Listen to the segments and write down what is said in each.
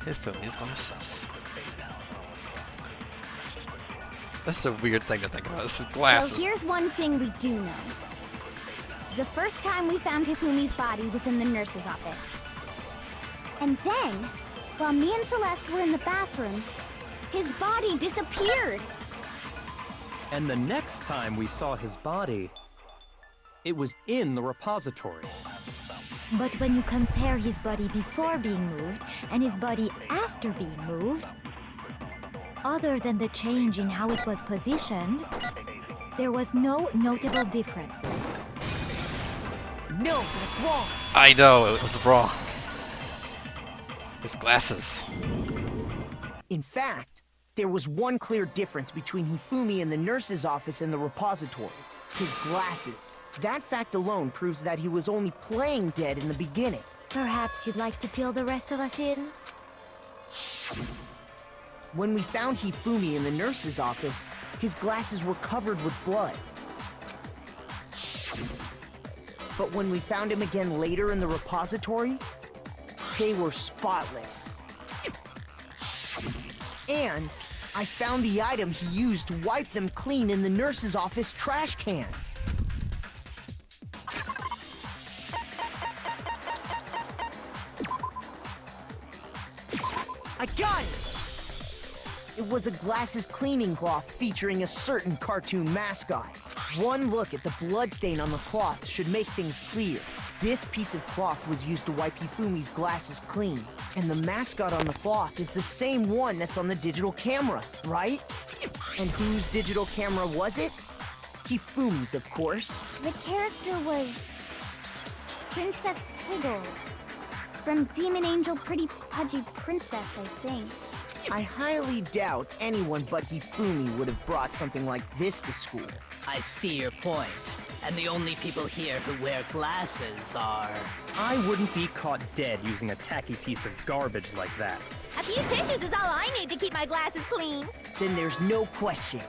Hifumi's glasses. That's a weird thing to think about. This is glasses. So here's one thing we do know. The first time we found Hifumi's body was in the nurse's office. And then, while me and Celeste were in the bathroom, his body disappeared. And the next time we saw his body, it was in the repository. But when you compare his body before being moved and his body after being moved, other than the change in how it was positioned, there was no notable difference. No, that's wrong. I know, it was wrong. His glasses. In fact, there was one clear difference between Hifumi in the nurse's office and the repository. His glasses. That fact alone proves that he was only playing dead in the beginning. Perhaps you'd like to fill the rest of us in? When we found Hifumi in the nurse's office, his glasses were covered with blood. But when we found him again later in the repository, they were spotless. And I found the item he used to wipe them clean in the nurse's office trash can. I got it! It was a glasses cleaning cloth featuring a certain cartoon mascot. One look at the bloodstain on the cloth should make things clear. This piece of cloth was used to wipe Hifumi's glasses clean. And the mascot on the cloth is the same one that's on the digital camera, right? And whose digital camera was it? Hifumi's, of course. The character was Princess Piggles. From Demon Angel Pretty Pudgy Princess, I think. I highly doubt anyone but Hifumi would have brought something like this to school. I see your point. And the only people here who wear glasses are... I wouldn't be caught dead using a tacky piece of garbage like that. A few tissues is all I need to keep my glasses clean. Then there's no question.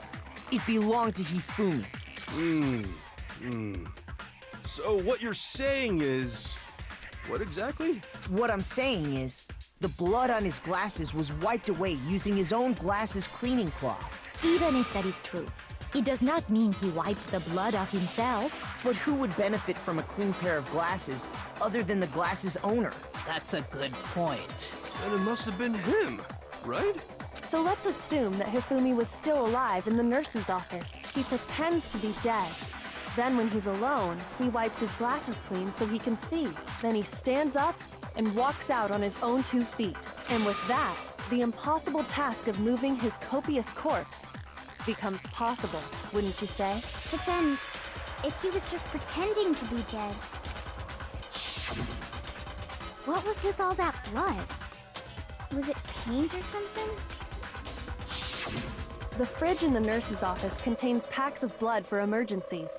It belonged to Hifumi. So what you're saying is... what exactly? What I'm saying is, the blood on his glasses was wiped away using his own glasses cleaning cloth. Even if that is true, it does not mean he wiped the blood off himself. But who would benefit from a clean pair of glasses other than the glasses owner? That's a good point. And it must have been him, right? So let's assume that Hifumi was still alive in the nurse's office. He pretends to be dead. Then when he's alone, he wipes his glasses clean so he can see. Then he stands up and walks out on his own 2 feet. And with that, the impossible task of moving his copious corpse becomes possible, wouldn't you say? But then, if he was just pretending to be dead, what was with all that blood? Was it paint or something? The fridge in the nurse's office contains packs of blood for emergencies.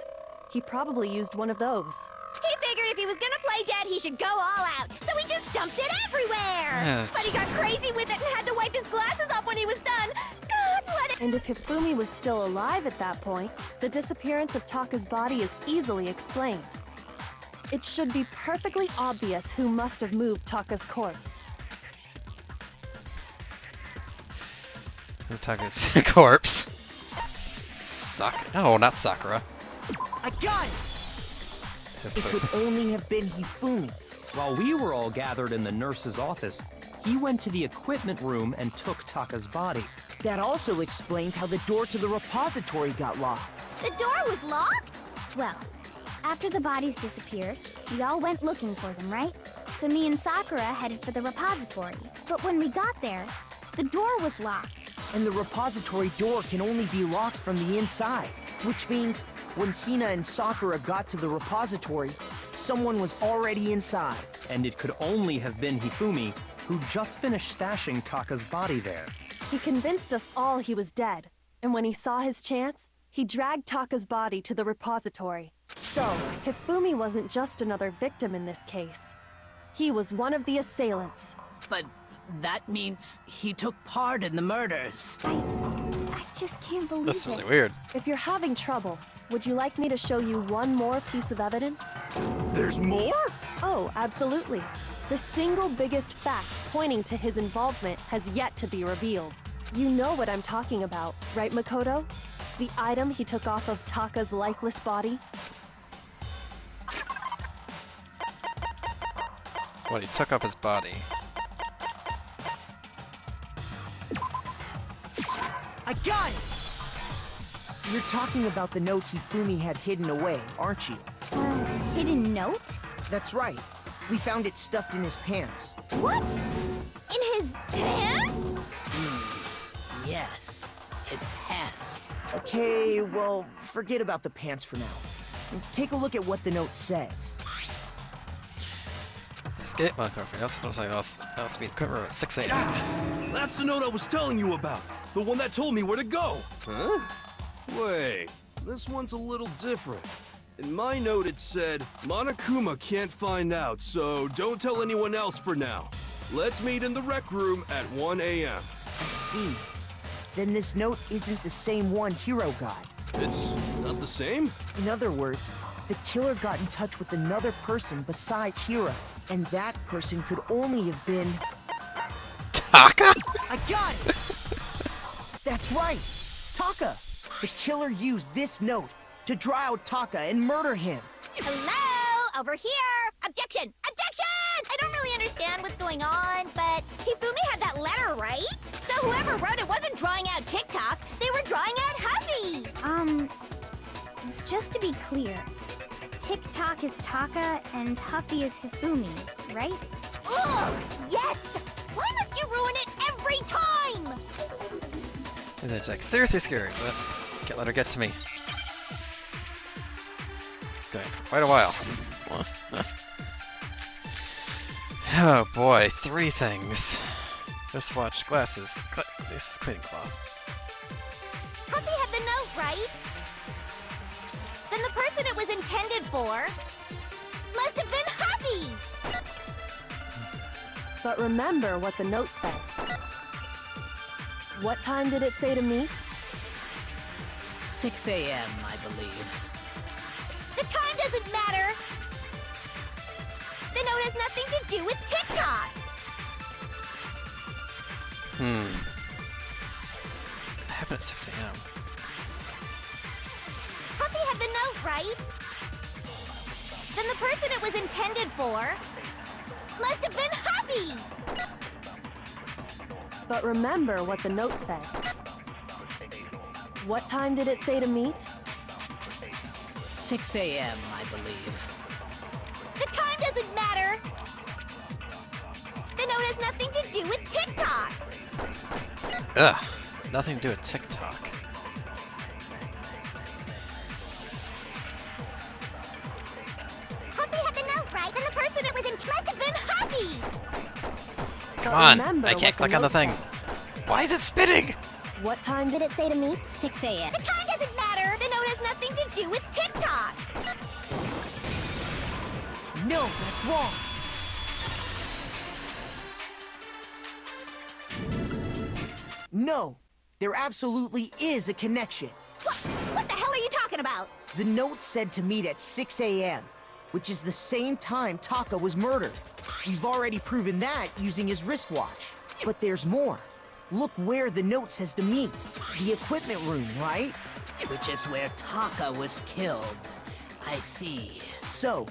He probably used one of those. He figured if he was gonna play dead, he should go all out. So he just dumped it everywhere. But he got crazy with it and had to wipe his glasses off when he was done. God, what a... And if Hifumi was still alive at that point, the disappearance of Taka's body is easily explained. It should be perfectly obvious who must have moved Taka's corpse. Taka's corpse. No, not Sakura. I got it! It could only have been Hifumi. While we were all gathered in the nurse's office, he went to the equipment room and took Taka's body. That also explains how the door to the repository got locked. The door was locked? Well, after the bodies disappeared, we all went looking for them, right? So me and Sakura headed for the repository. But when we got there, the door was locked. And the repository door can only be locked from the inside. Which means, when Hina and Sakura got to the repository, someone was already inside. And it could only have been Hifumi, who just finished stashing Taka's body there. He convinced us all he was dead, and when he saw his chance, he dragged Taka's body to the repository. So, Hifumi wasn't just another victim in this case. He was one of the assailants. But that means he took part in the murders. I just can't believe That's it. really weird. If you're having trouble, would you like me to show you one more piece of evidence? There's more? Oh, absolutely. The single biggest fact pointing to his involvement has yet to be revealed. You know what I'm talking about, right, Makoto? The item he took off of Taka's lifeless body? What, he took up his body? I got it! You're talking about the note Hifumi had hidden away, aren't you? Hidden note? That's right. We found it stuffed in his pants. What? In his pants? Yes, his pants. Okay, well, forget about the pants for now. Take a look at what the note says. Escape my girlfriend. Also speed equipment at 6 a.m. That's the note I was telling you about. The one that told me where to go. Huh? Wait, this one's a little different. In my note it said, Monokuma can't find out, so don't tell anyone else for now. Let's meet in the rec room at 1 a.m. I see. Then this note isn't the same one Hiro got. It's not the same? In other words, the killer got in touch with another person besides Hiro, and that person could only have been... Taka? I got it! That's right! Taka! The killer used this note to draw out Taka and murder him. Hello? Over here! Objection! Objection! I don't really understand what's going on, but Hifumi had that letter, right? So whoever wrote it wasn't drawing out TikTok, they were drawing out Huffy! Just to be clear, TikTok is Taka and Huffy is Hifumi, right? Ugh! Yes! Why must you ruin it every time? And then like seriously scared, but can't let her get to me. Going for quite a while. Oh boy, 3 things. Just watch glasses. This is cleaning cloth. Huffy had the note, right? Then the person it was intended for must have been Huffy! But remember what the note said. What time did it say to meet? 6 a.m., I believe. The time doesn't matter! The note has nothing to do with TikTok! What happened at 6 a.m.? Huffy had the note, right? Then the person it was intended for must have been Huffy! But remember what the note said. What time did it say to meet? 6 a.m., I believe. The time doesn't matter! The note has nothing to do with TikTok! Ugh, nothing to do with TikTok. Huffy had the note, right? Then the person it was in must have been Huffy! Come But on, remember I what can't the click on the note thing. said. Why is it spinning? What time did it say to meet? 6 a.m. The time doesn't matter! The note has nothing to do with TikTok! No, that's wrong. No, there absolutely is a connection. What the hell are you talking about? The note said to meet at 6 a.m., which is the same time Taka was murdered. We've already proven that using his wristwatch. But there's more. Look where the note says to meet. The equipment room, right? Which is where Taka was killed. I see. So,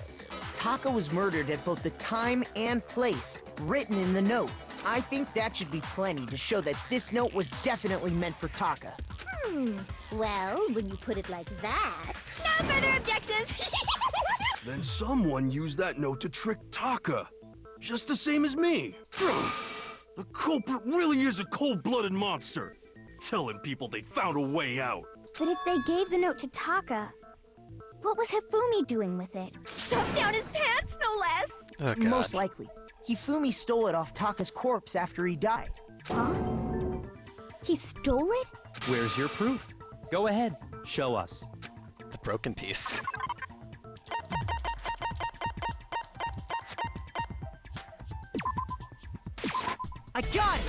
Taka was murdered at both the time and place written in the note. I think that should be plenty to show that this note was definitely meant for Taka. Well, when you put it like that... No further objections! Then someone used that note to trick Taka. Just the same as me. Ugh. The culprit really is a cold-blooded monster. Telling people they found a way out. But if they gave the note to Taka, what was Hifumi doing with it? Stuffed down his pants, no less! Oh god. Most likely. Hifumi stole it off Taka's corpse after he died. Huh? He stole it? Where's your proof? Go ahead, show us. The broken piece. I got it!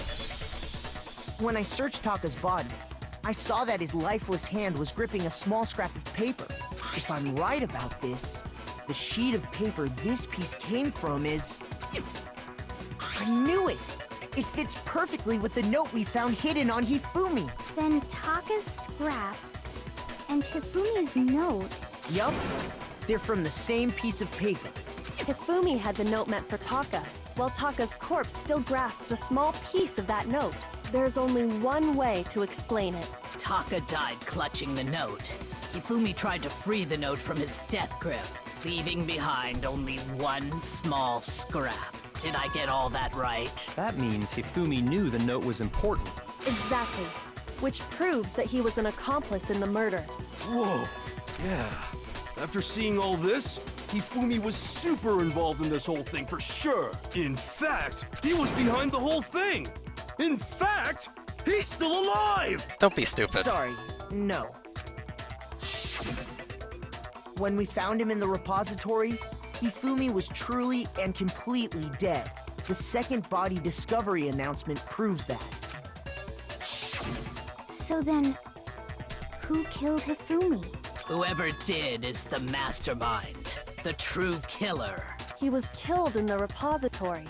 When I searched Taka's body, I saw that his lifeless hand was gripping a small scrap of paper. If I'm right about this, the sheet of paper this piece came from is... I knew it! It fits perfectly with the note we found hidden on Hifumi. Then Taka's scrap and Hifumi's note. Yup, they're from the same piece of paper. Hifumi had the note meant for Taka, while Taka's corpse still grasped a small piece of that note. There's only one way to explain it. Taka died clutching the note. Hifumi tried to free the note from his death grip, leaving behind only one small scrap. Did I get all that right? That means Hifumi knew the note was important. Exactly. Which proves that he was an accomplice in the murder. Whoa. Yeah. After seeing all this, Hifumi was super involved in this whole thing for sure. In fact, he was behind the whole thing. In fact, he's still alive! Don't be stupid. Sorry, no. When we found him in the repository, Hifumi was truly and completely dead. The second body discovery announcement proves that. So then, who killed Hifumi? Whoever did is the mastermind, the true killer. He was killed in the repository.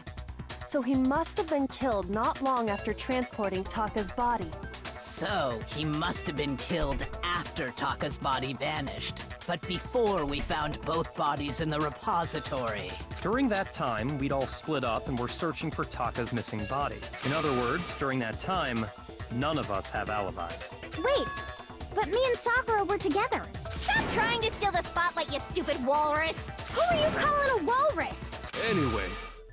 So he must have been killed not long after transporting Taka's body. So, he must have been killed after Taka's body vanished, but before we found both bodies in the repository. During that time, we'd all split up and were searching for Taka's missing body. In other words, during that time, none of us have alibis. Wait, but me and Sakura were together. Stop trying to steal the spotlight, you stupid walrus! Who are you calling a walrus? Anyway,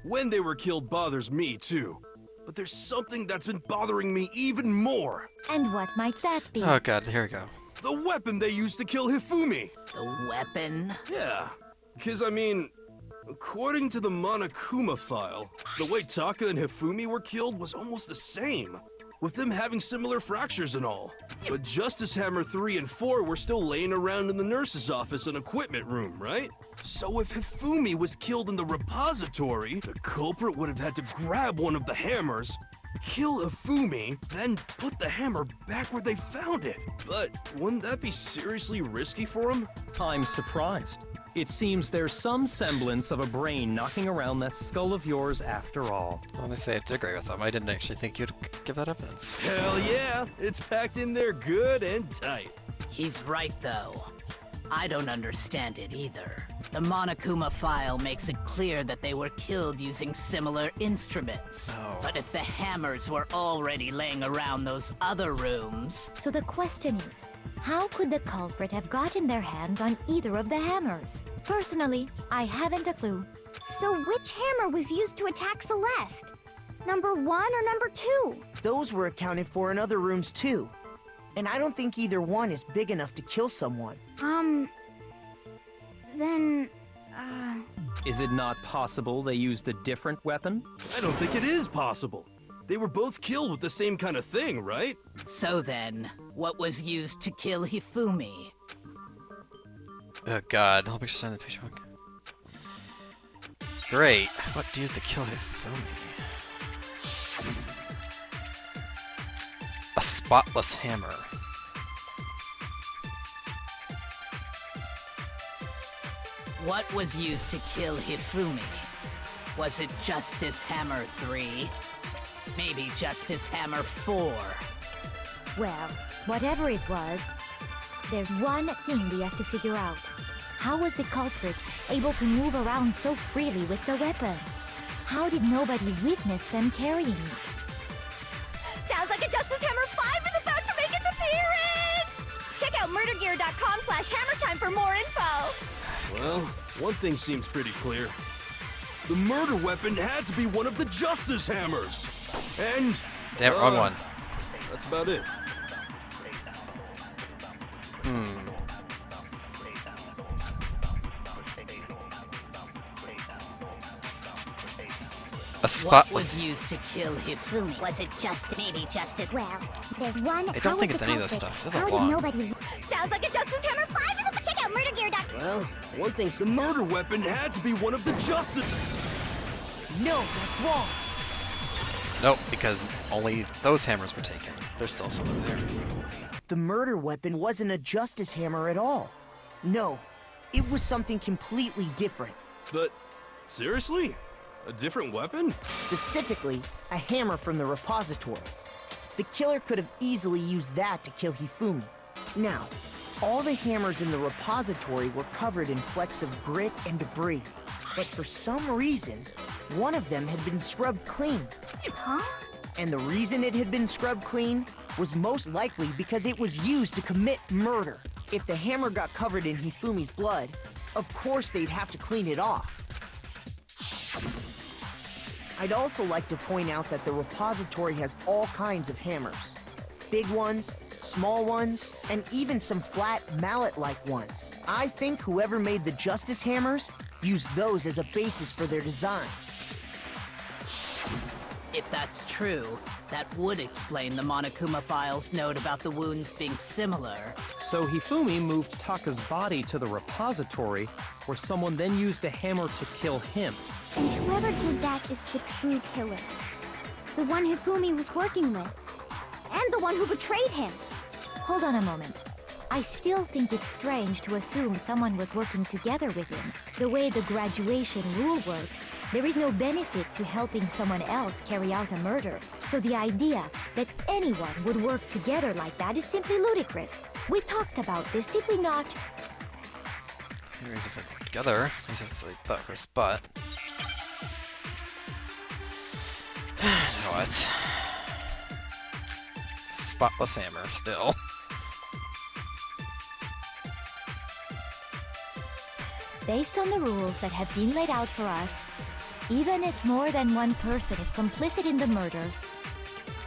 when they were killed bothers me too. But there's something that's been bothering me even more. And what might that be? Oh god, here we go. The weapon they used to kill Hifumi. The weapon? Yeah, because I mean, according to the Monokuma file, the way Taka and Hifumi were killed was almost the same, with them having similar fractures and all. But Justice Hammer 3 and 4 were still laying around in the nurse's office and equipment room, right? So if Hifumi was killed in the repository, the culprit would have had to grab one of the hammers, kill Hifumi, then put the hammer back where they found it. But wouldn't that be seriously risky for him? I'm surprised. It seems there's some semblance of a brain knocking around that skull of yours after all. Honestly, I have to agree with them. I didn't actually think you'd give that evidence. Hell yeah, it's packed in there good and tight. He's right, though. I don't understand it either. The Monokuma file makes it clear that they were killed using similar instruments. Oh. But if the hammers were already laying around those other rooms... So the question is, how could the culprit have gotten their hands on either of the hammers? Personally, I haven't a clue. So which hammer was used to attack Celeste? Number 1 or number 2? Those were accounted for in other rooms too. And I don't think either one is big enough to kill someone. Then, Is it not possible they used a different weapon? I don't think it is possible. They were both killed with the same kind of thing, right? So then, what was used to kill Hifumi? Oh god, I'll be just signing the picture book. Great. What do you use to kill Hifumi? A spotless hammer. What was used to kill Hifumi? Was it Justice Hammer 3? Maybe Justice Hammer 4? well, whatever it was, there's one thing we have to figure out. How was the culprit able to move around so freely with the weapon? How did nobody witness them carrying it? Sounds like a Justice Hammer 5 is about to make its appearance! Check out murdergear.com/hammertime for more info! Well, one thing seems pretty clear. The murder weapon had to be one of the Justice Hammers! And... Damn it, wrong one. That's about it. A What spotless... was used to kill Hifumi? Was it just maybe Justice? Well, there's one. I don't think it's any of this stuff. This is How a did lot. nobody? Sounds like a Justice Hammer 5 is about to check out murdergear.com. Well, one thing's the murder weapon had to be one of the Justice... No, that's wrong. Nope, because only those hammers were taken. There's still some in there. The murder weapon wasn't a justice hammer at all. No, it was something completely different. But, seriously? A different weapon? Specifically, a hammer from the repository. The killer could have easily used that to kill Hifumi. Now, all the hammers in the repository were covered in flecks of grit and debris. But for some reason, one of them had been scrubbed clean. Huh? And the reason it had been scrubbed clean was most likely because it was used to commit murder. If the hammer got covered in Hifumi's blood, of course they'd have to clean it off. I'd also like to point out that the repository has all kinds of hammers. Big ones, small ones, and even some flat mallet-like ones. I think whoever made the Justice hammers used those as a basis for their design. If that's true, that would explain the Monokuma file's note about the wounds being similar. So Hifumi moved Taka's body to the repository, where someone then used a hammer to kill him. And whoever did that is the true killer. The one Hifumi was working with. And the one who betrayed him. Hold on a moment. I still think it's strange to assume someone was working together with him. The way the graduation rule works, there is no benefit to helping someone else carry out a murder. So the idea that anyone would work together like that is simply ludicrous. We talked about this, did we not? Anyways, if we work together, this is like that first spot. You know what? Spotless hammer, still. Based on the rules that have been laid out for us, even if more than one person is complicit in the murder,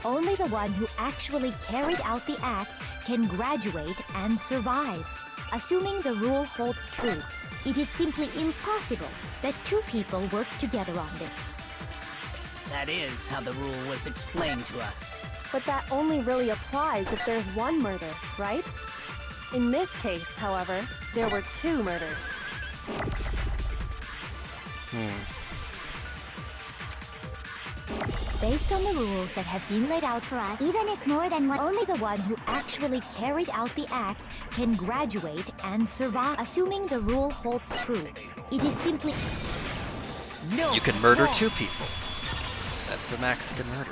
only the one who actually carried out the act can graduate and survive. Assuming the rule holds true, it is simply impossible that two people work together on this. That is how the rule was explained to us. But that only really applies if there's one murder, right? In this case, however, there were two murders. Based on the rules that have been laid out for us, even if more than one, only the one who actually carried out the act can graduate and survive. Assuming the rule holds true, it is simply... No, You can murder two people. That's the max you can murder.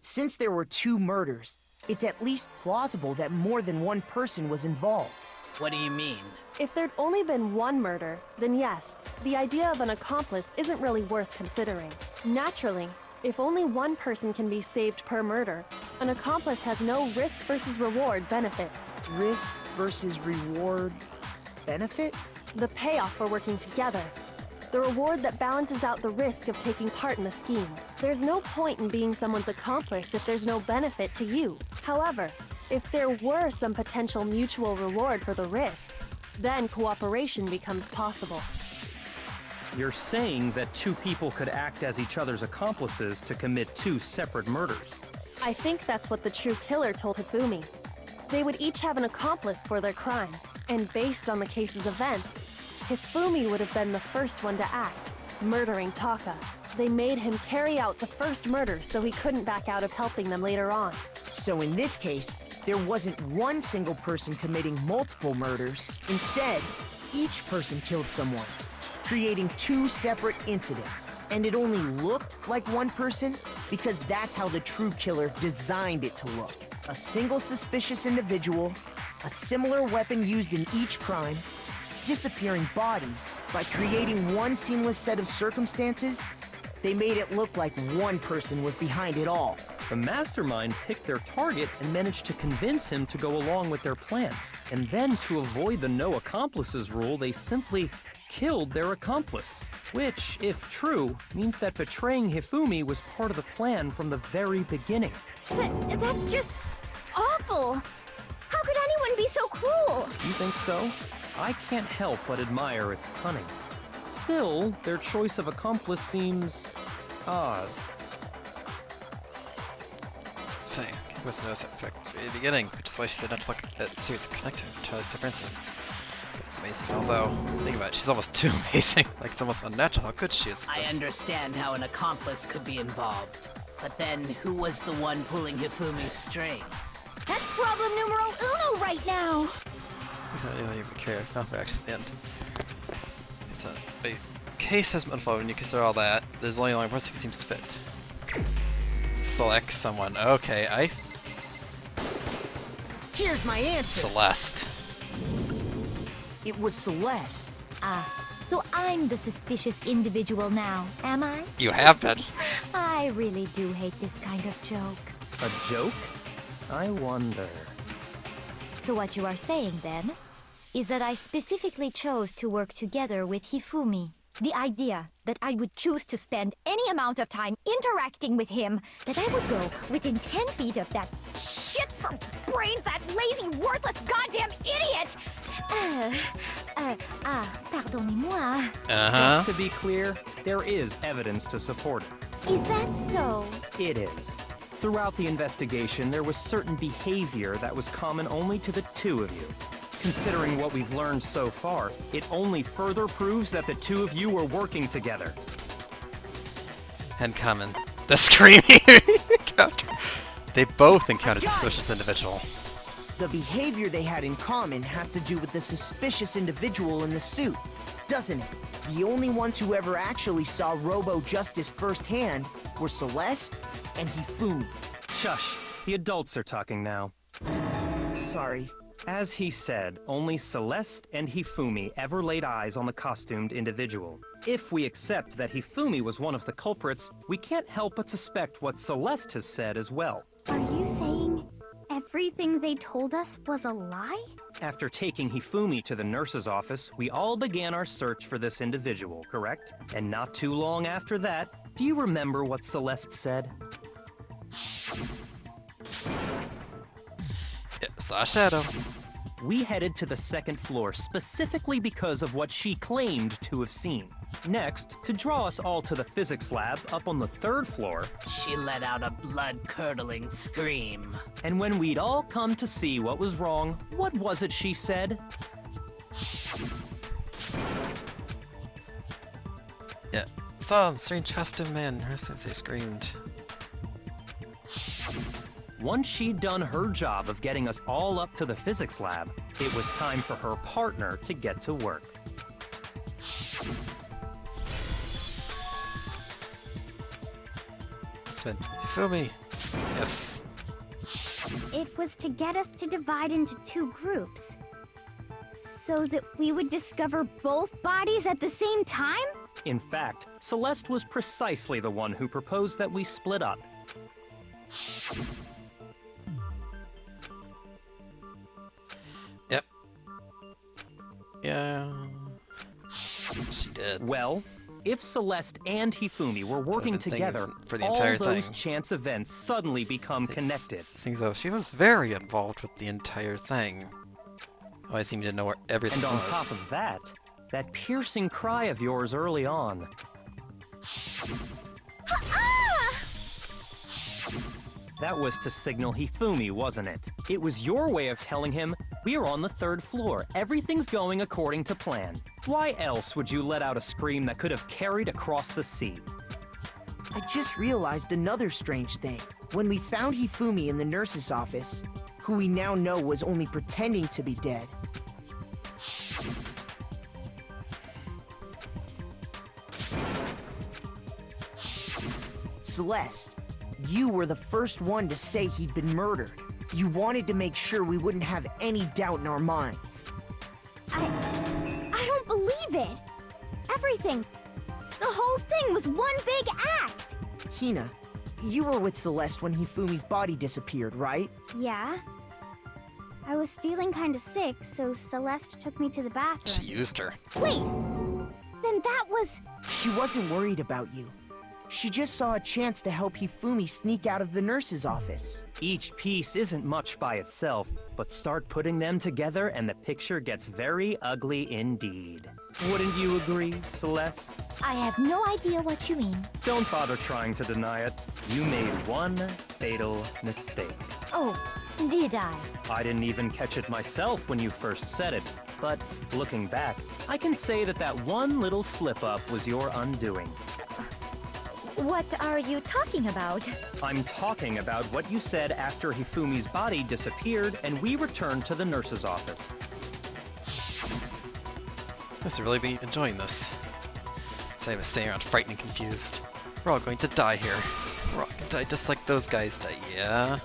Since there were two murders, it's at least plausible that more than one person was involved. What do you mean? If there'd only been one murder, then yes, the idea of an accomplice isn't really worth considering. Naturally, if only one person can be saved per murder, an accomplice has no risk versus reward benefit. Risk versus reward benefit? The payoff for working together. The reward that balances out the risk of taking part in the scheme. There's no point in being someone's accomplice if there's no benefit to you. However, if there were some potential mutual reward for the risk, then cooperation becomes possible. You're saying that two people could act as each other's accomplices to commit two separate murders. I think that's what the true killer told Hifumi. They would each have an accomplice for their crime, and based on the case's events, Hifumi would have been the first one to act, murdering Taka. They made him carry out the first murder so he couldn't back out of helping them later on. So in this case, there wasn't one single person committing multiple murders. Instead, each person killed someone, creating two separate incidents. And it only looked like one person because that's how the true killer designed it to look. A single suspicious individual, a similar weapon used in each crime, disappearing bodies. By creating one seamless set of circumstances, they made it look like one person was behind it all. The mastermind picked their target and managed to convince him to go along with their plan. And then, to avoid the no accomplices rule, they simply killed their accomplice. Which, if true, means that betraying Hifumi was part of the plan from the very beginning. That's just awful. How could anyone be so cruel? You think so? I can't help but admire its cunning. Still, their choice of accomplice seems odd. Saying, he was to notice that fact at the beginning, which is why she said not to look at that series of connectors to entirely separate instances. It's amazing, although, think about it, she's almost too amazing. Like, it's almost unnatural how good she is at I this. understand how an accomplice could be involved. But then, who was the one pulling Hifumi's strings? That's problem numero uno right now. I don't even care. Not for actually the end. It's a case has been unfolded, and you consider all that, there's only one person who seems to fit. Select someone. Okay, Here's my answer. Celeste. It was Celeste. So I'm the suspicious individual now, am I? You have been. I really do hate this kind of joke. A joke? I wonder. So what you are saying then is that I specifically chose to work together with Hifumi. The idea that I would choose to spend any amount of time interacting with him, that I would go within 10 feet of that shit-brain-fat, lazy, worthless, goddamn idiot! Pardonnez-moi. Just to be clear, there is evidence to support it. Is that so? It is. Throughout the investigation, there was certain behavior that was common only to the two of you. Considering what we've learned so far, it only further proves that the two of you were working together. And common. The screaming encounter. They both encountered the suspicious individual. The behavior they had in common has to do with the suspicious individual in the suit, doesn't it? The only ones who ever actually saw Robo-Justice firsthand were Celeste and Hifumi. Shush, the adults are talking now. Sorry. As he said, only Celeste and Hifumi ever laid eyes on the costumed individual. If we accept that Hifumi was one of the culprits, we can't help but suspect what Celeste has said as well. Are you saying everything they told us was a lie? After taking Hifumi to the nurse's office, we all began our search for this individual, correct? And not too long after that, do you remember what Celeste said? Saw a shadow. We headed to the second floor specifically because of what she claimed to have seen. Next, to draw us all to the physics lab up on the third floor, She let out a blood-curdling scream. and when we'd all come to see what was wrong, what was it she said? Yeah. Saw a strange costume man. Her sensei screamed. Once she'd done her job of getting us all up to the physics lab, it was time for her partner to get to work. Hifumi. Yes. It was to get us to divide into two groups. So that we would discover both bodies at the same time? In fact, Celeste was precisely the one who proposed that we split up. Yep. Yeah. She did. Well, if Celeste and Hifumi were working the thing together, is, for the all entire those thing, chance events suddenly become connected. Seems though she was very involved with the entire thing. Oh, I seem to know where everything And on was. top of that, that piercing cry of yours early on. That was to signal Hifumi, wasn't it? It was your way of telling him, we're on the third floor, everything's going according to plan. Why else would you let out a scream that could have carried across the sea? I just realized another strange thing. When we found Hifumi in the nurse's office, who we now know was only pretending to be dead, Celeste, you were the first one to say he'd been murdered. You wanted to make sure we wouldn't have any doubt in our minds. I don't believe it. Everything, the whole thing was one big act. Hina, you were with Celeste when Hifumi's body disappeared, right? Yeah. I was feeling kind of sick, so Celeste took me to the She bathroom. used her. Wait, then that was... She wasn't worried about you. She just saw a chance to help Hifumi sneak out of the nurse's office. Each piece isn't much by itself, but start putting them together and the picture gets very ugly indeed. Wouldn't you agree, Celeste? I have no idea what you mean. Don't bother trying to deny it. You made one fatal mistake. Oh, did I? I didn't even catch it myself when you first said it, but looking back, I can say that that one little slip-up was your undoing. What are you talking about? I'm talking about what you said after Hifumi's body disappeared and we returned to the nurse's office. Must really be enjoying this. So I was staying around frightened and confused. We're all going to die here. We're all going to die just like those guys died. Yeah?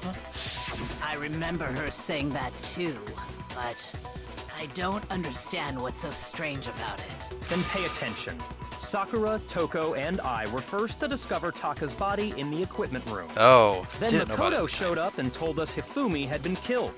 I remember her saying that too, but I don't understand what's so strange about it. Then pay attention. Sakura, Toko, and I were first to discover Taka's body in the equipment room. Oh, Then didn't know about Makoto it. showed up and told us Hifumi had been killed.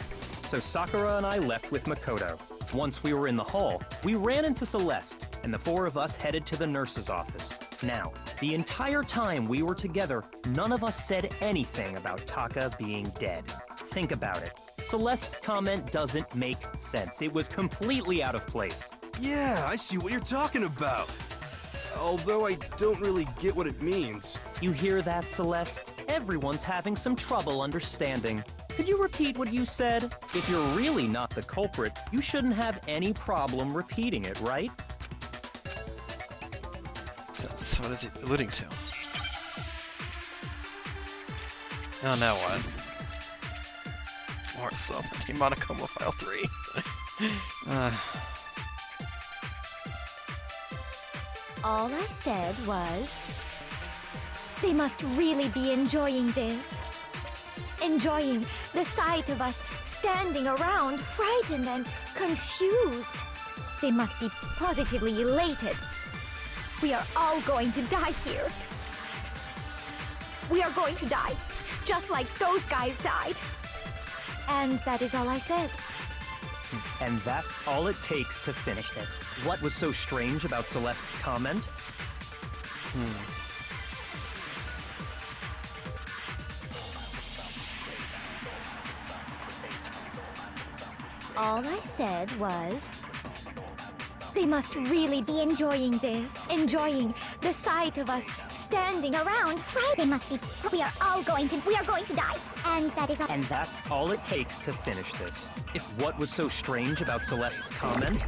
So Sakura and I left with Makoto. Once we were in the hall, we ran into Celeste, and the four of us headed to the nurse's office. Now, the entire time we were together, none of us said anything about Taka being dead. Think about it. Celeste's comment doesn't make sense. It was completely out of place. Yeah, I see what you're talking about. Although I don't really get what it means. You hear that, Celeste? Everyone's having some trouble understanding. Could you repeat what you said? If you're really not the culprit, you shouldn't have any problem repeating it, right? So what is he alluding to? Oh, now what? More so. Team Monokuma File 3. All I said was, they must really be enjoying this. Enjoying the sight of us standing around, frightened and confused. They must be positively elated. We are all going to die here. We are going to die, just like those guys died. And that is all I said. And that's all it takes to finish this. What was so strange about Celeste's comment? All I said was, they must really be enjoying this. Enjoying the sight of us standing around. They must be. We are going to die. And that is all. And that's all it takes to finish this. It's what was so strange about Celeste's comment?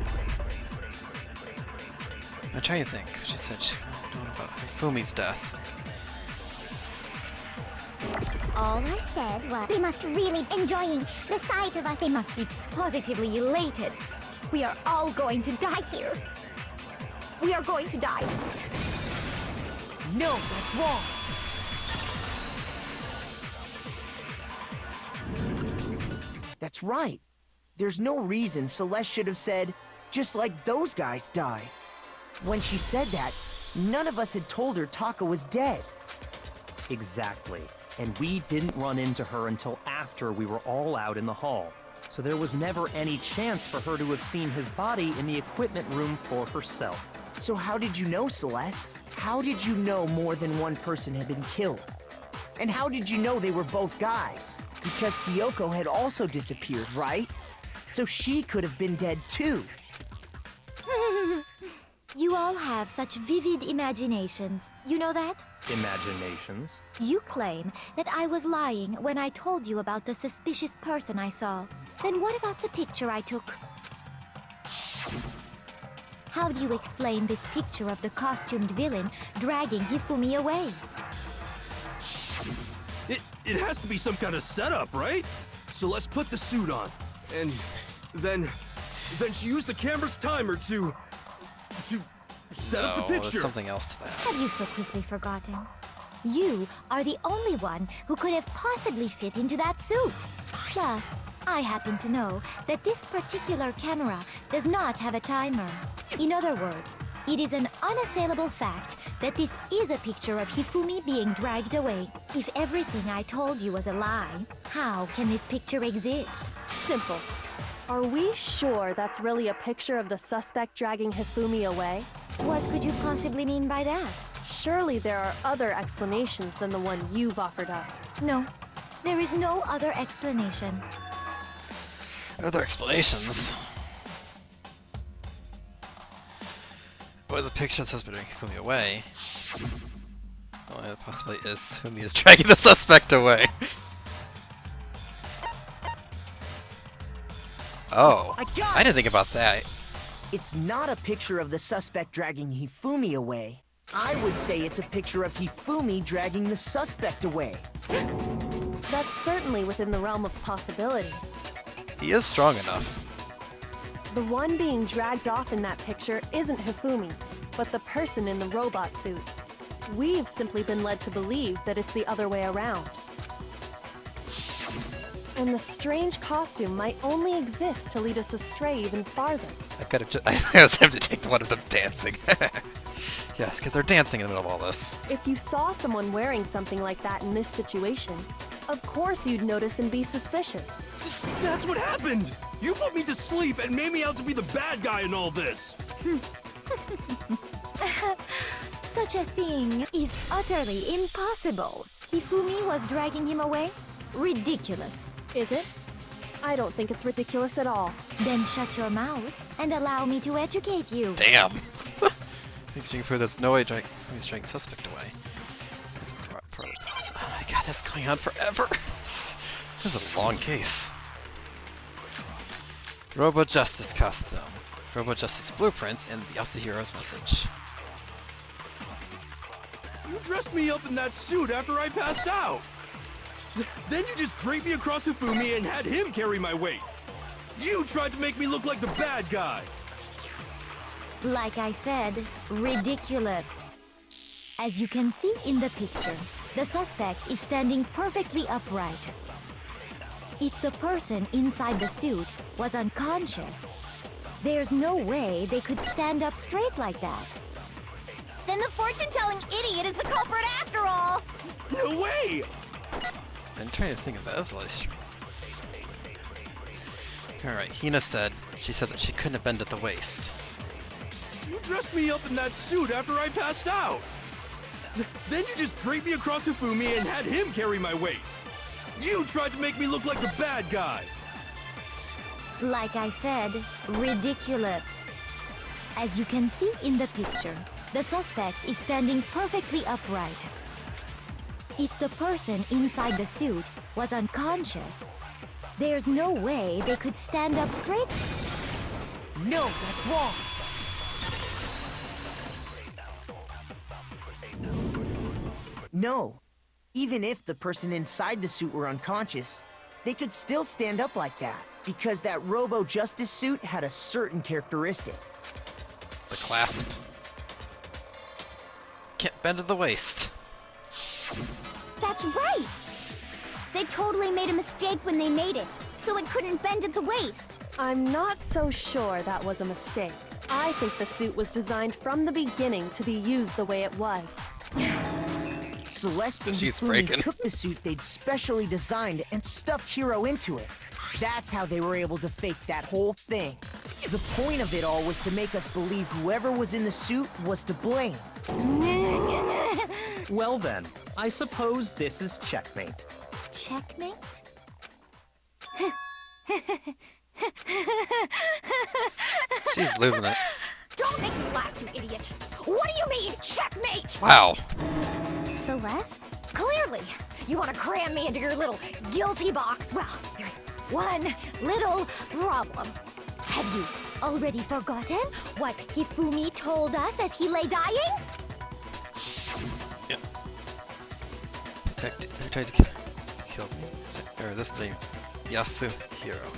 I'm trying to think. She said she don't know about Fumi's death. All I said was, they must really enjoying the sight of us. They must be positively elated. We are all going to die here. We are going to die. No, that's wrong. That's right. There's no reason Celeste should have said, just like those guys die. When she said that, none of us had told her Taka was dead. Exactly. And we didn't run into her until after we were all out in the hall. So there was never any chance for her to have seen his body in the equipment room for herself. So how did you know, Celeste? How did you know more than one person had been killed? And how did you know they were both guys? Because Kyoko had also disappeared, right? So she could have been dead too. You all have such vivid imaginations. You know that? Imaginations? You claim that I was lying when I told you about the suspicious person I saw. Then what about the picture I took? How do you explain this picture of the costumed villain dragging Hifumi away? It has to be some kind of setup, right? So let's put the suit on. And then she used the camera's timer to set up the picture. There's something else to that. Have you so quickly forgotten? You are the only one who could have possibly fit into that suit. Plus, I happen to know that this particular camera does not have a timer. In other words, it is an unassailable fact that this is a picture of Hifumi being dragged away. If everything I told you was a lie, how can this picture exist? Simple. Are we sure that's really a picture of the suspect dragging Hifumi away? What could you possibly mean by that? Surely there are other explanations than the one you've offered up. No, there is no other explanation. Other explanations. What is a picture that says bringing Hifumi away? The only other possibility is Hifumi is dragging the suspect away. Oh, I didn't think about that. It's not a picture of the suspect dragging Hifumi away. I would say it's a picture of Hifumi dragging the suspect away. That's certainly within the realm of possibility. He is strong enough. The one being dragged off in that picture isn't Hifumi. but the person in the robot suit. We've simply been led to believe that it's the other way around. And the strange costume might only exist to lead us astray even farther. I could have just. I was having to take one of them dancing. Yes, because they're dancing in the middle of all this. If you saw someone wearing something like that in this situation, of course you'd notice and be suspicious. That's what happened! You put me to sleep and made me out to be the bad guy in all this! Such a thing is utterly impossible. Hifumi was dragging him away? Ridiculous. Is it? I don't think it's ridiculous at all. Then shut your mouth and allow me to educate you. Damn! Thinks you can prove there's no way he's dragging suspect away. Oh my god, this is going on forever! This is a long case. Robo Justice costume. Robo Justice blueprints and Yasuhiro's message. You dressed me up in that suit after I passed out! Then you just draped me across Hifumi and had him carry my weight! You tried to make me look like the bad guy! Like I said, ridiculous. As you can see in the picture, the suspect is standing perfectly upright. If the person inside the suit was unconscious, there's no way they could stand up straight like that. Then the fortune-telling idiot is the culprit after all! No way! I'm trying to think of that as like. Alright, Hina said that she couldn't have bent at the waist. You dressed me up in that suit after I passed out! Then you just draped me across Hifumi and had him carry my weight! You tried to make me look like the bad guy! Like I said, ridiculous. As you can see in the picture, the suspect is standing perfectly upright. If the person inside the suit was unconscious, there's no way they could stand up straight. No, that's wrong. No. Even if the person inside the suit were unconscious, they could still stand up like that, because that Robo Justice suit had a certain characteristic. The clasp. Can't bend at the waist. That's right! They totally made a mistake when they made it, so it couldn't bend at the waist. I'm not so sure that was a mistake. I think the suit was designed from the beginning to be used the way it was. Celeste and She's Hifumi breaking. took the suit they'd specially designed and stuffed Hiro into it. That's how they were able to fake that whole thing. The point of it all was to make us believe whoever was in the suit was to blame. Well then, I suppose this is checkmate. Checkmate? She's losing it. Don't make me laugh, you idiot! What do you mean, checkmate? Wow. Celeste? Clearly, you want to cram me into your little guilty box. Well, there's one little problem. Have you already forgotten what Hifumi told us as he lay dying? Yeah. Who tried to kill me? Or this name, Yasuhiro.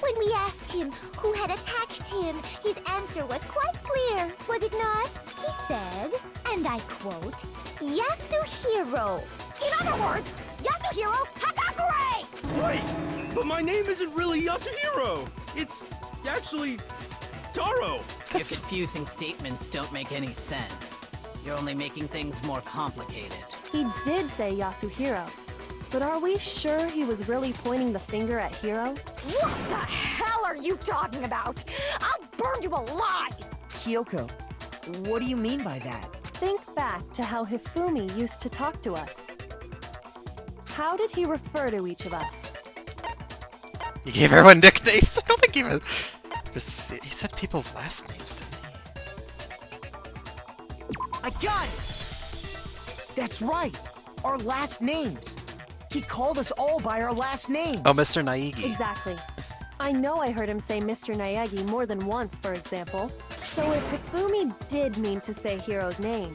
When we asked him who had attacked him, his answer was quite clear, was it not? He said, and I quote, Yasuhiro. In other words, Yasuhiro Hagakure! Wait! But my name isn't really Yasuhiro! It's actually Taro! Your confusing statements don't make any sense. You're only making things more complicated. He did say Yasuhiro, but are we sure he was really pointing the finger at Hiro? What the hell are you talking about? I'll burn you alive! Kyoko, what do you mean by that? Think back to how Hifumi used to talk to us. How did he refer to each of us? He gave everyone nicknames. I don't think he was. He said people's last names, didn't he? I got it! That's right! Our last names! He called us all by our last names! Oh, Mr. Naegi. Exactly. I know I heard him say Mr. Naegi more than once, for example. So if Hifumi did mean to say Hiro's name,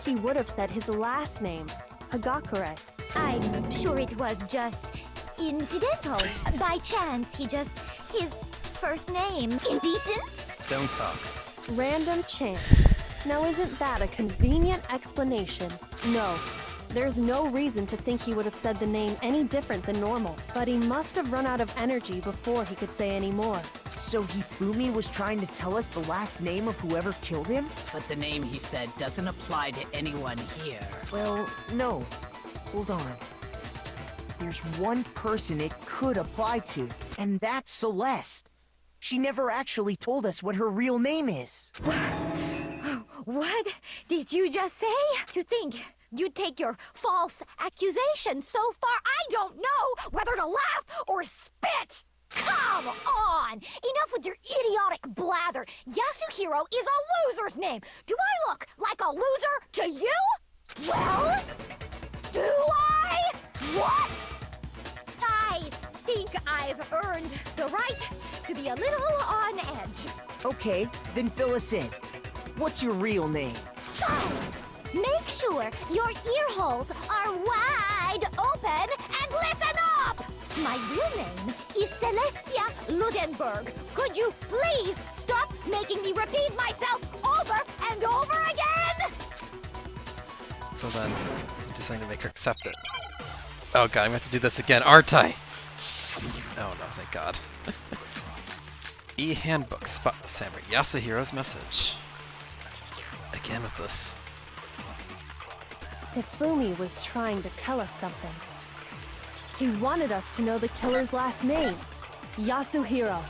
he would have said his last name, Hagakure. I'm sure it was just incidental. By chance, his first name. Indecent? Don't talk. Random chance. Now isn't that a convenient explanation? No. There's no reason to think he would have said the name any different than normal, but he must have run out of energy before he could say any more. So Hifumi was trying to tell us the last name of whoever killed him? But the name he said doesn't apply to anyone here. Well, no. Hold on. There's one person it could apply to, and that's Celeste. She never actually told us what her real name is. What did you just say? To think you'd take your false accusation so far, I don't know whether to laugh or spit! Come on! Enough with your idiotic blather! Yasuhiro is a loser's name! Do I look like a loser to you? Well, do I? What? I think I've earned the right to be a little on edge. Okay, then fill us in. What's your real name? Fine. Make sure your ear holes are wide open and listen up! My real name is Celestia Ludenberg. Could you please stop making me repeat myself over and over again? So then, he's just going to make her accept it. Oh god, I'm gonna have to do this again, aren't I? Oh no, thank god. E-handbook, spot the samurai. Yasuhiro's message. Again with this. Hifumi was trying to tell us something. He wanted us to know the killer's last name, Yasuhiro.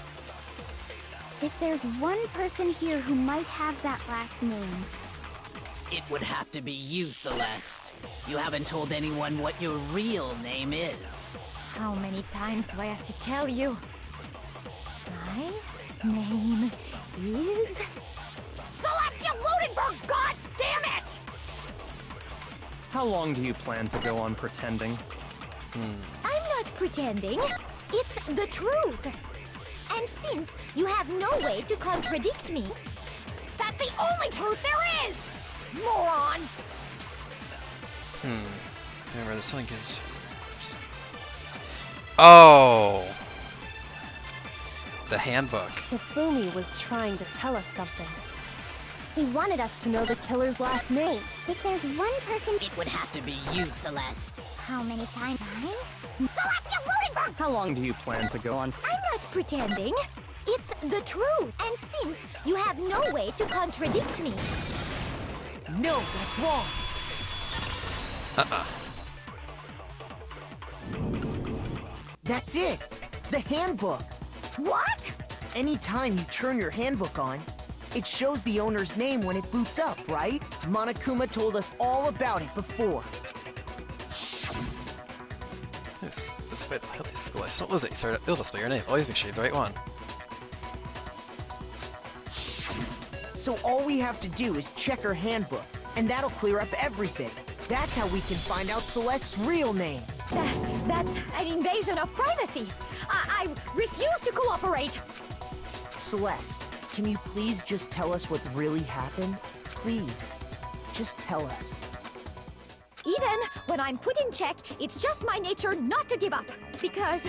If there's one person here who might have that last name, It would have to be you, Celeste. You haven't told anyone what your real name is. How many times do I have to tell you? My name is... Celestia Ludenberg, god damn it! How long do you plan to go on pretending? I'm not pretending. It's the truth. And since you have no way to contradict me, that's the only truth there is! Moron! Remember, the sun gives. Oh! The handbook. Hifumi was trying to tell us something. He wanted us to know the killer's last name. if there's one person, It would have to be you, Celeste. how many times? Celestia Ludenberg! How long do you plan to go on? I'm not pretending. It's the truth. And since you have no way to contradict me, No, that's wrong. That's it. The handbook. what? Anytime you turn your handbook on, it shows the owner's name when it boots up, right? Monokuma told us all about it before. This bit will help you slice. Don't lose it. It'll display your name. Always make sure you have the right one. So all we have to do is check her handbook, and that'll clear up everything. That's how we can find out Celeste's real name. That's an invasion of privacy. I refuse to cooperate. Celeste, can you please just tell us what really happened? Please, just tell us. Even when I'm put in check, it's just my nature not to give up. Because...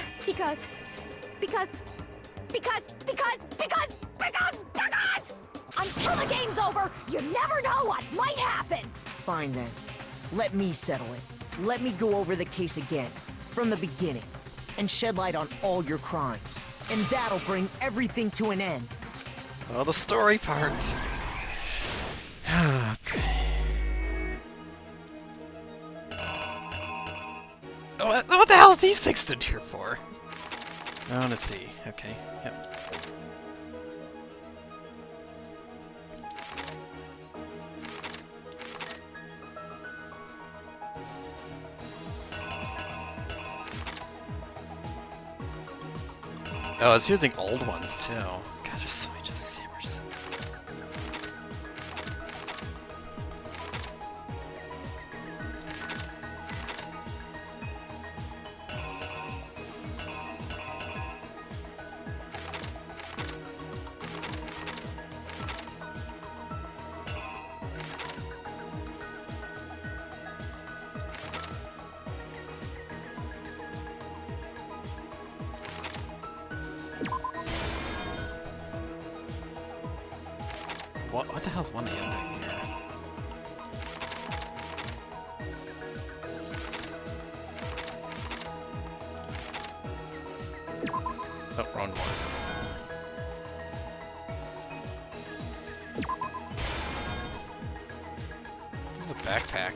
Until the game's over, you never know what might happen. Fine then. Let me settle it. Let me go over the case again, from the beginning, and shed light on all your crimes. And that'll bring everything to an end. Well, the story part. Okay. What the hell are these things stood here for? I want to see. Okay. Yep. Oh, it's using old ones too. God, there's so many just sammers. What the hell's one of you doing here? Oh, wrong one. This is a backpack.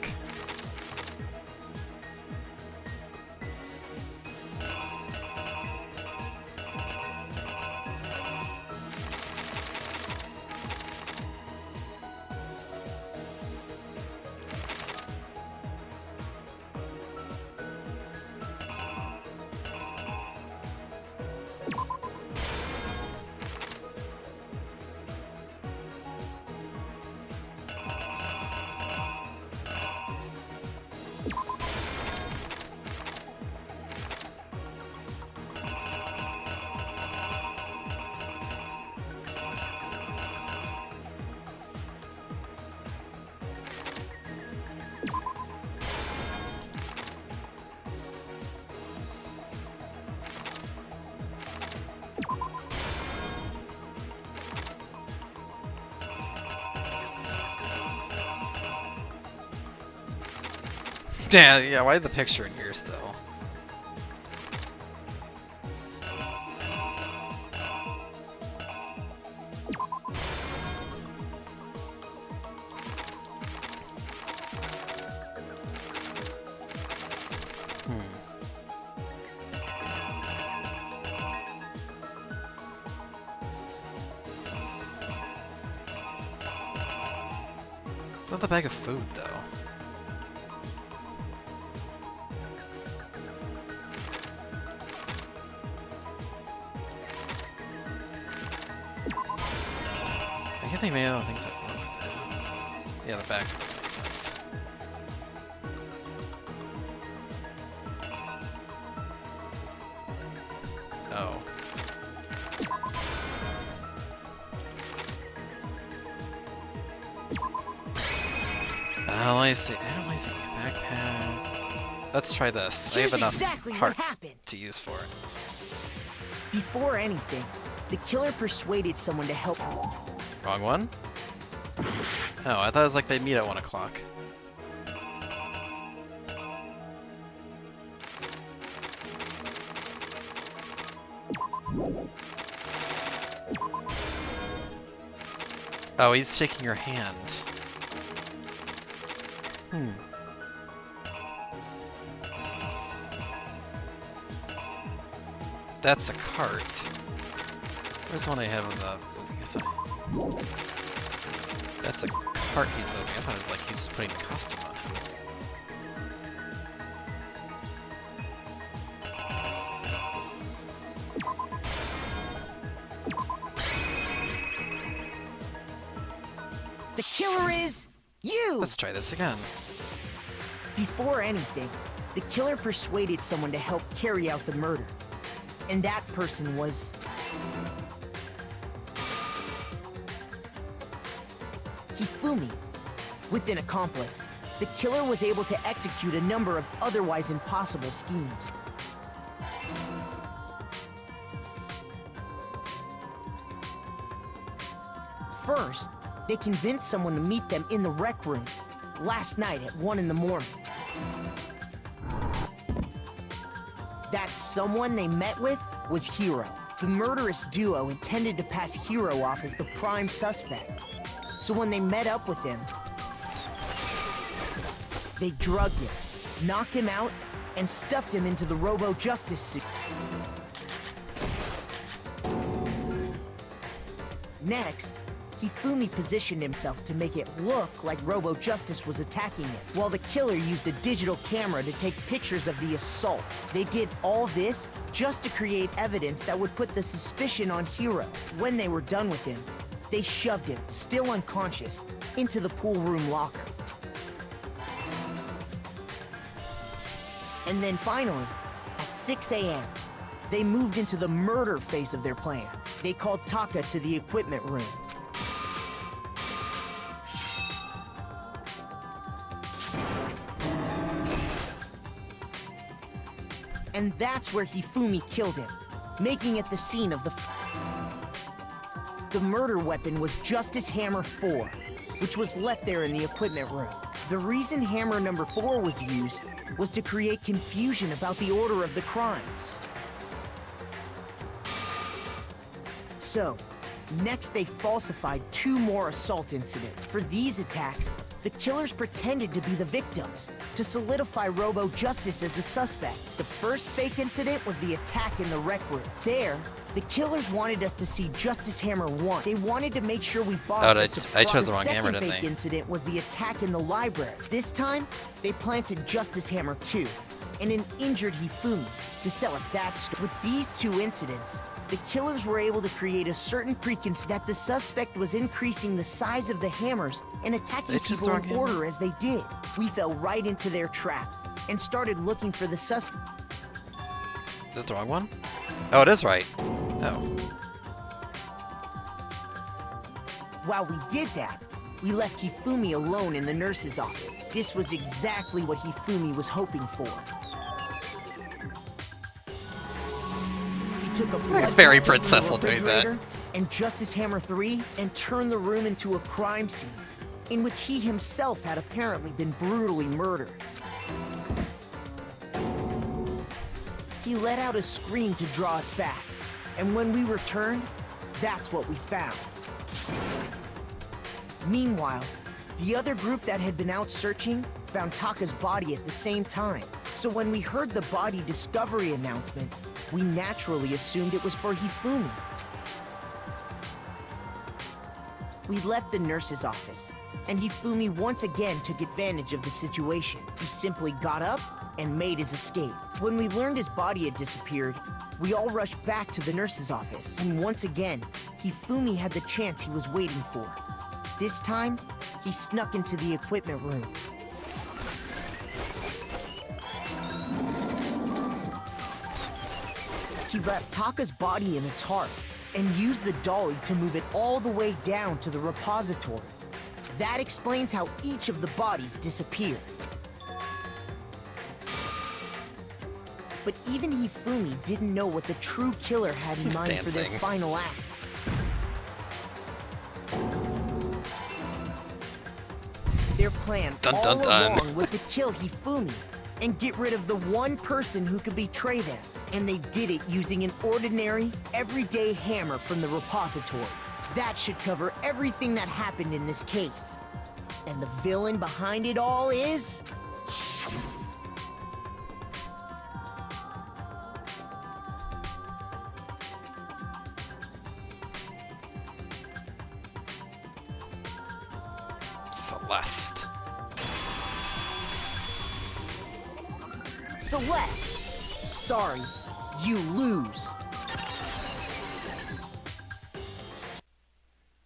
Yeah, why the picture in here still? It's not the bag of food, though. I think maybe I don't think so. Yeah, the back makes sense. Oh. I see. I don't like the backpack. Let's try this. I have Here's enough exactly what hearts happened. to use for it. Before anything, the killer persuaded someone to help. Wrong one? Oh, I thought it was like they meet at 1 o'clock. Oh, he's shaking your hand. That's a cart. Where's the one I have on the moving aside? That's a cart he's moving. I thought it was like he's putting a costume on him. The killer is you! Let's try this again. Before anything, the killer persuaded someone to help carry out the murder. And that person was... Hifumi. With an accomplice, the killer was able to execute a number of otherwise impossible schemes. First, they convinced someone to meet them in the rec room last night at 1 in the morning. That someone they met with was Hiro. The murderous duo intended to pass Hiro off as the prime suspect. So when they met up with him, they drugged him, knocked him out, and stuffed him into the Robo-Justice suit. Next, Hifumi positioned himself to make it look like Robo-Justice was attacking him, while the killer used a digital camera to take pictures of the assault. They did all this just to create evidence that would put the suspicion on Hiro. When they were done with him, they shoved him, still unconscious, into the pool room locker. And then finally, at 6 a.m., they moved into the murder phase of their plan. They called Taka to the equipment room. And that's where Hifumi killed him, making it the scene of the... The murder weapon was Justice Hammer 4, which was left there in the equipment room. The reason Hammer number 4 was used was to create confusion about the order of the crimes. So, next they falsified 2 more assault incidents. For these attacks, the killers pretended to be the victims to solidify Robo Justice as the suspect. The first fake incident was the attack in the rec room. There, the killers wanted us to see Justice Hammer 1. They wanted to make sure we bought Oh, the I surprise. chose the wrong hammer, The didn't second fake I? incident was the attack in the library. This time, they planted Justice Hammer 2 and an injured Hifumi to sell us that story. With these 2 incidents, the killers were able to create a certain preconception that the suspect was increasing the size of the hammers and attacking They chose the people wrong in hammer. order as they did. We fell right into their trap and started looking for the suspect. Is that the wrong one? Oh, it is right. Oh. While we did that, we left Hifumi alone in the nurse's office. This was exactly what Hifumi was hoping for. He took a blood Fairy bottle from the princess will do that. refrigerator and Justice Hammer 3 and turned the room into a crime scene in which he himself had apparently been brutally murdered. He let out a scream to draw us back, and when we returned, that's what we found. Meanwhile, the other group that had been out searching found Taka's body at the same time. So when we heard the body discovery announcement, we naturally assumed it was for Hifumi. We left the nurse's office, and Hifumi once again took advantage of the situation. He simply got up and made his escape. When we learned his body had disappeared, we all rushed back to the nurse's office, and once again, Hifumi had the chance he was waiting for. This time, he snuck into the equipment room. He wrapped Taka's body in a tarp and used the dolly to move it all the way down to the repository. That explains how each of the bodies disappeared. But even Hifumi didn't know what the true killer had in He's mind for their dancing. final act. Their plan Dun, all dun, dun. along was to kill Hifumi and get rid of the one person who could betray them. And they did it using an ordinary, everyday hammer from the repository. That should cover everything that happened in this case. And the villain behind it all is... Celeste. Celeste. Sorry, you lose.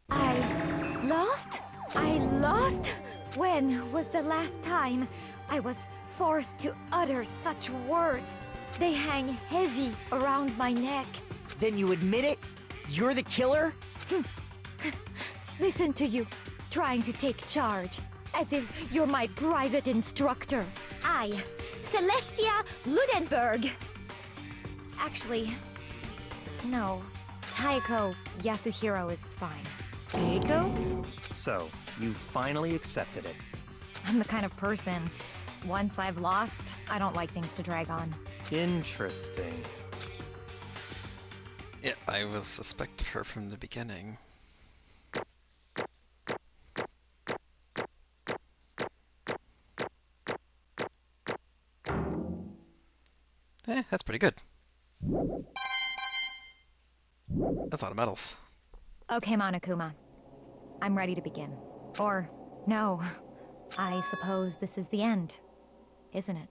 I lost? I lost? When was the last time I was forced to utter such words? They hang heavy around my neck. Then you admit it? You're the killer? Listen to you, trying to take charge, as if you're my private instructor. I, Celestia Ludenberg. Actually, no. Taiko Yasuhiro is fine. Keiko? So, you finally accepted it. I'm the kind of person, once I've lost, I don't like things to drag on. Interesting. Yeah, I was suspect of her from the beginning. That's pretty good. That's a lot of medals. Okay, Monokuma. I'm ready to begin. Or, no. I suppose this is the end, isn't it?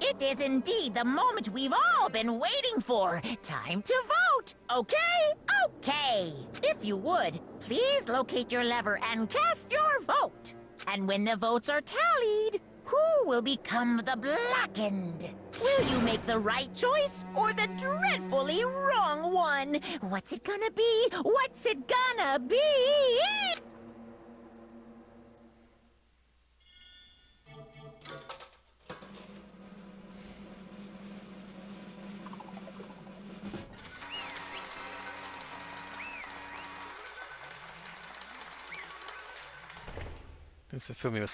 It is indeed the moment we've all been waiting for. Time to vote. Okay? Okay. If you would, please locate your lever and cast your vote. And when the votes are tallied, who will become the blackened? Will you make the right choice or the dreadfully wrong one? What's it gonna be? What's it gonna be? This Hifumi was